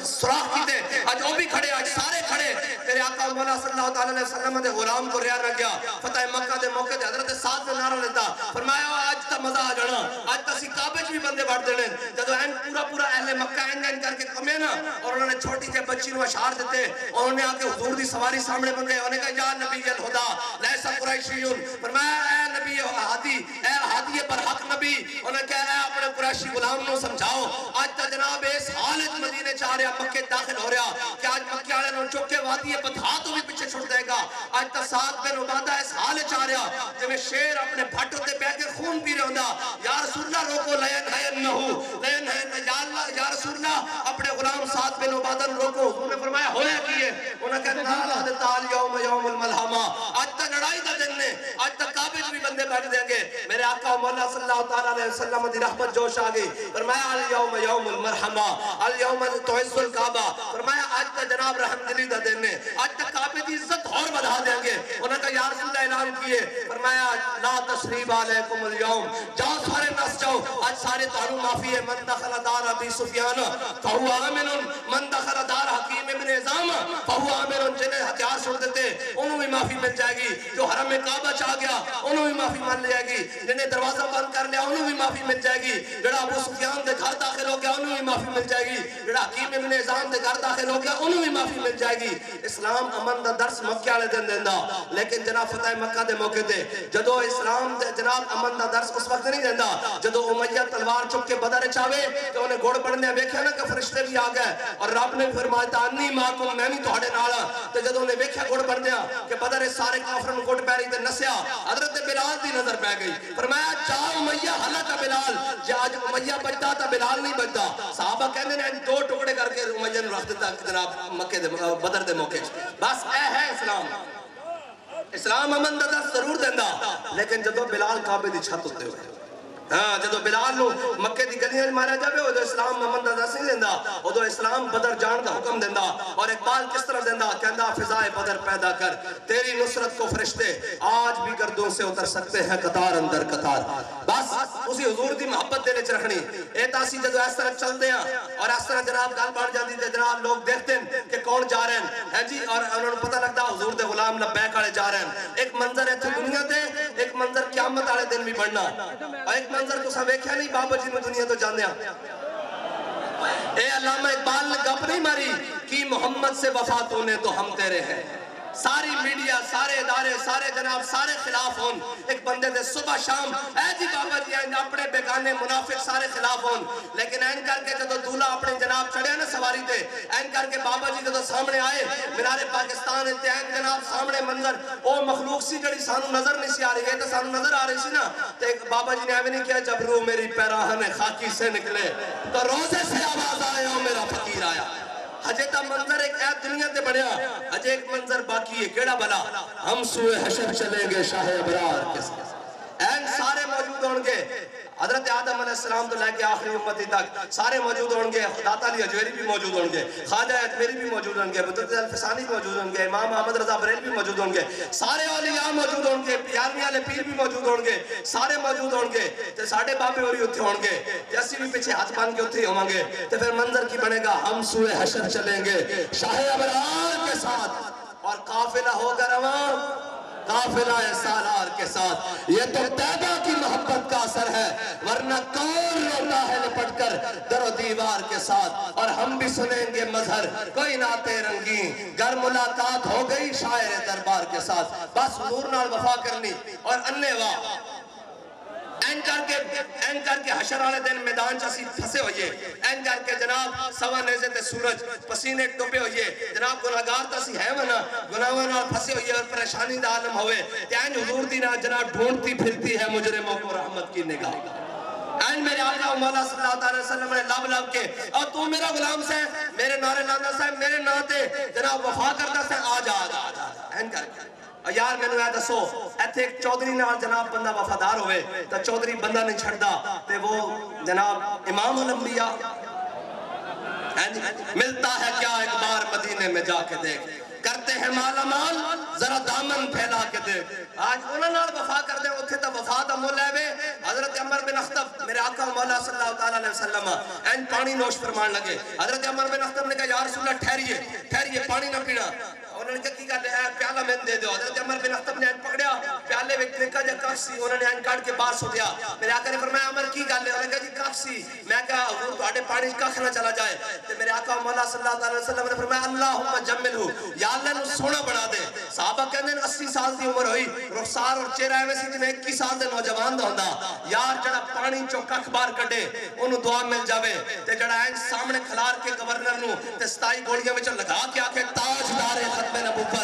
سراخ کیتے آج وہ بھی کھڑے آج سارے کھڑے. تیرے آقا مولا صلی اللہ علیہ وسلم دے غلام کو ریار رہ گیا فتح مکہ دے موقع دے حضرت سعد نے نعرہ لیتا فرمایا آج تا مزہ آ جانا آج تا سی کعبے بھی بندے بڑھ دینے. جدو این پورا اہل مکہ این کر کے کمے نا اور انہوں نے چھوٹی سے بچی نو اشعار دیتے اور انہوں نے آ کے حضور دی سواری سامنے بن گئے. انہوں نے کہا یا نبی الہدا لیسا قریشیون فرمایا اے نبی ہادی اے ہادی پر حق نبی. انہوں نے کہا اے اپنے قریشی غلام نو سمجھاؤ آج تا جناب اس حالت مدینے چاہ رہا مکہ داخل ہو رہا کہ آج مکہ آلے نو چکے وادی بتھا تو بھی پیچھے چھوڑ دے گا. آج تا سعد بن عبادہ اس حال چاہ رہا جب شیر اپنے بھٹ ہوتے بیٹھ کے خون پی رہا ہوندا یا رسول اللہ روکو لین ہے نہو لین ہے یا اللہ یا رسول اللہ اپنے غلام سعد بن عبادہ روکو. انہوں نے فرمایا ہویا کیے انہوں نے کہا نالا دیتا یوم یوم الملحمہ آج تا لڑائی دا دن نے آج تا کعبے بھی بندے بیٹھ دیں گے. میرے آقا مولا صلی اللہ علیہ وسلم دی رحمت جوش آ گئی. فرمایا الیوم یوم المرحمہ الیوم تعز الکعبہ. فرمایا آج تا جناب رحم دلی دا دن نے آج تا کعبے دی عزت اور بڑھا دیں گے. انہوں نے کہا یا رسول اللہ اعلان کیے فرمایا لا تشریب علیکم اليوم جاؤ سارے نس جاؤ آج سارے تانو معافی ہے. من دخل دار ابی سفیان فہو آمن من دخل دار حکیم ابن عظام فہو آمن. جنہیں ہتھیار چھوڑ دیتے انہوں بھی معافی مل جائے گی. جو حرم کعبہ چاہ گیا انہوں بھی معافی مل جائے گی. جنہیں دروازہ بند کر لیا انہوں بھی معافی مل جائے گی. جڑا ابو سفیان دے گھر داخل ہو گیا انہوں بھی معافی مل جائے گی. جڑا حکیم ابن عظام دے گھر داخل ہو گیا انہوں بھی معافی مل جائے گی. اسلام امن دا درس مکہ والے دن دیندا لیکن جناب فتح مکہ دے موقع تے جدو اسلام دے جناب امن دا درس اس وقت نہیں دیندا جدو امیہ تلوار چک کے بدر چاوے تو انہیں گھوڑ پڑھنے ویکھیا نا کہ فرشتے بھی آ گئے اور رب نے فرمایا انی معکم میں بھی تہاڈے نال تے جدو انہیں ویکھیا گھوڑ پڑھدیا کہ بدر سارے کافروں کو گھوڑ پیری تے نسیا حضرت بلال دی نظر پہ گئی. فرمایا جا امیہ ہلاک بلال جے اج امیہ بچدا تا بلال نہیں بچدا. صحابہ کہندے نے 2 ٹکڑے کر کے امیہ نو رکھ دیتا جناب مکے دے بدر دے موقع. بس اے ہے اسلام. اسلام امن دا درس ضرور دیندا لیکن جدو بلال کعبے دی چھت اتے ہوئے ہاں جدو بلال نو مکے دی گلیاں مارا جاوے ادو اسلام محمد دا دس نہیں دیندہ ادو اسلام بدر جان دا حکم دیندہ اور اقبال کس طرح دیندہ کہندہ فضائے بدر پیدا کر تیری نصرت کو فرشتے آج بھی گردوں سے اتر سکتے ہیں قطار اندر قطار بس اسی حضور دی محبت دینے چ رکھنی اے تاسی جدو اس طرح چل دیا اور اس طرح جناب گل بڑھ جاندی تے جناب لوگ دیکھتے ہیں کہ کون جا رہے ہیں جی اور انہوں نے پتہ لگتا حضور دے غلام لبیک والے جا رہے ہیں ایک منظر ہے تھی دنیا تے ایک منظر قیامت والے دن بھی بڑھنا اور ایک منظر کو سب ایکھیا نہیں بابا جی میں دنیا تو جانے اے علامہ اقبال نے گپ نہیں ماری کہ محمد سے وفا تو نے تو ہم تیرے ہیں ساری میڈیا سارے ادارے سارے جناب سارے خلاف ہون ایک بندے دے صبح شام اے جی بابا جی اپنے بیگانے منافق سارے خلاف ہون لیکن این کر کے جدو دولہ اپنے جناب چڑھے نا سواری تے این کر کے بابا جی جدو سامنے آئے منار پاکستان تے این جناب سامنے منظر او مخلوق سی جڑی سانو نظر نہیں سی آ رہی ہے تو سانو نظر آ رہی سی نا تے بابا جی نے ایویں نہیں کیا جب روح میری پیراہن خاکی سے نکلے تو روزے سے آواز آئے او میرا فقیر آیا ہجے تا منظر ایک ایت دنیا تے بڑھیا ہجے ایک منظر باقی ہے کیڑا بلا ہم سوئے حشر چلیں گے شاہ ابرار کے ساتھ این سارے موجود ہونگے حضرت آدم علیہ السلام تو لے کے آخری امتی تک سارے موجود ہونگے داتا علی اجویری بھی موجود ہونگے خواجہ اعتمیری بھی موجود ہونگے بدرت الفسانی بھی موجود ہونگے امام احمد رضا بریل بھی موجود ہونگے سارے اولیاء موجود ہونگے پیارویں والے پیر بھی موجود ہونگے سارے موجود ہونگے تے ساڑھے بابے ہوری اتھے ہونگے تے اسی بھی پیچھے ہاتھ بان کے اتھے ہونگے تے پھر منظر کی بنے گا ہم سوئے حشر چلیں گے شاہ ابرار کے ساتھ اور قافلہ ہوگا رواں قافلہ سالار کے ساتھ یہ تو طیبہ کی محبت کا اثر ہے ورنہ کون روتا ہے لپٹ کر در و دیوار کے ساتھ اور ہم بھی سنیں گے مظہر کوئی ناتے رنگین گر ملاقات ہو گئی شاعر دربار کے ساتھ بس حضور نال وفا کرنی اور انے واہ این کر کے حشر والے دن میدان چاسی پھسے ہوئیے این کر کے جناب سوا نیزے تے سورج پسینے ٹوپے ہوئیے جناب گناہگار تاسی ہے ونا گناہوں اور پھسے ہوئیے اور پریشانی دا عالم ہوئے تین حضور دی نا جناب ڈھونڈتی پھرتی ہے مجرموں کو رحمت کی نگاہ این میرے آقا مولا صلی اللہ علیہ وسلم نے لب لب کے اور تو میرا غلام سے میرے نعرے لانا سے میرے ناتے جناب وفا کرتا سے آجا این کر کے یار میں نے دسو ایتھے ایک چودھری نال جناب بندہ وفادار ہوئے تو چودھری بندہ نہیں چھڑدا تے وہ جناب امام الانبیاء ملتا ہے کیا ایک بار مدینے میں جا کے دیکھ کرتے ہیں مالا مال ذرا دامن پھیلا کے دیکھ آج انہوں نے وفا کر دیں اتھے تا وفا دا مولے وے حضرت عمر بن اخطب میرے آقا مولا صلی اللہ علیہ وسلم این پانی نوش فرمان لگے حضرت عمر بن اخطب نے کہا یا رسول اللہ ٹھہریے پانی نہ پینا انہوں نے کہا کی کہا لے پیالہ میں دے دو حضرت عمر بن اخطب نے این پکڑیا پیالے میں نکا جا کخ سی انہوں نے این کاٹ کے باہر سو دیا میرے آقا نے فرمایا عمر کی کہا لے انہوں نے کہا جی کخ سی میں کہا حضور تو آڑے پانی کخ نہ چلا جائے تو میرے آقا مولا صلی اللہ علیہ وسلم نے فرمایا اللہم جملہو یا اللہ نے سونا بڑھا دے صحابہ کہنے 80 سال دی عمر ہوئی رخسار اور چہرہ میں سی جنہیں 21 سال دے نوجوان دا ہوندہ یار جڑا پانی چو کخ بار کٹے انہوں دعا مل جاوے تے جڑا این سامنے کھلار کے گورنر نو تے 27 گوڑیاں میں چل لگا کے آکے تاج دارے ختم نبوت